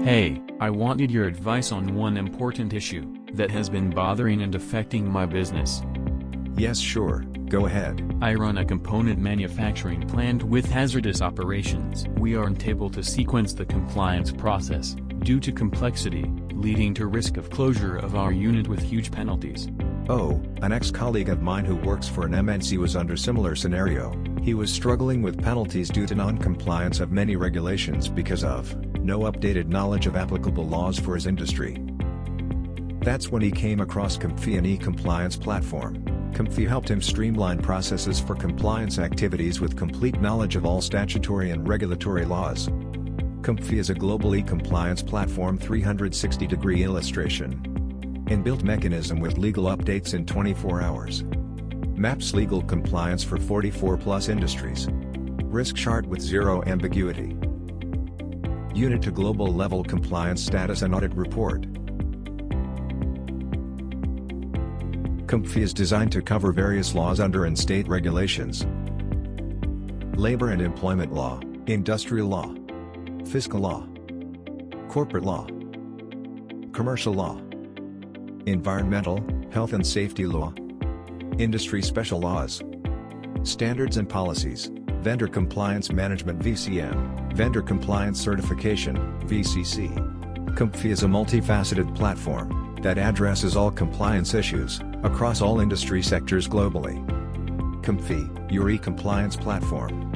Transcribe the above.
Hey, I wanted your advice on one important issue that has been bothering and affecting my business. Yes, sure, go ahead. I run a component manufacturing plant with hazardous operations. We aren't able to sequence the compliance process, due to complexity, leading to risk of closure of our unit with huge penalties. Oh, an ex-colleague of mine who works for an MNC was under similar scenario. He was struggling with penalties due to non-compliance of many regulations because of no updated knowledge of applicable laws for his industry. That's when he came across Compfie, an e-compliance platform. Compfie helped him streamline processes for compliance activities with complete knowledge of all statutory and regulatory laws. Compfie is a global e-compliance platform 360-degree illustration. Inbuilt mechanism with legal updates in 24 hours. Maps legal compliance for 44+ industries. Risk chart with zero ambiguity. Unit to global level compliance status and audit report. Compfie is designed to cover various laws under and state regulations. Labor and employment law, industrial law, fiscal law, corporate law, commercial law, environmental, health and safety law, industry special laws, standards and policies, vendor compliance management (VCM), vendor compliance certification (VCC). Compfie is a multifaceted platform that addresses all compliance issues across all industry sectors globally. Compfie, your e-compliance platform.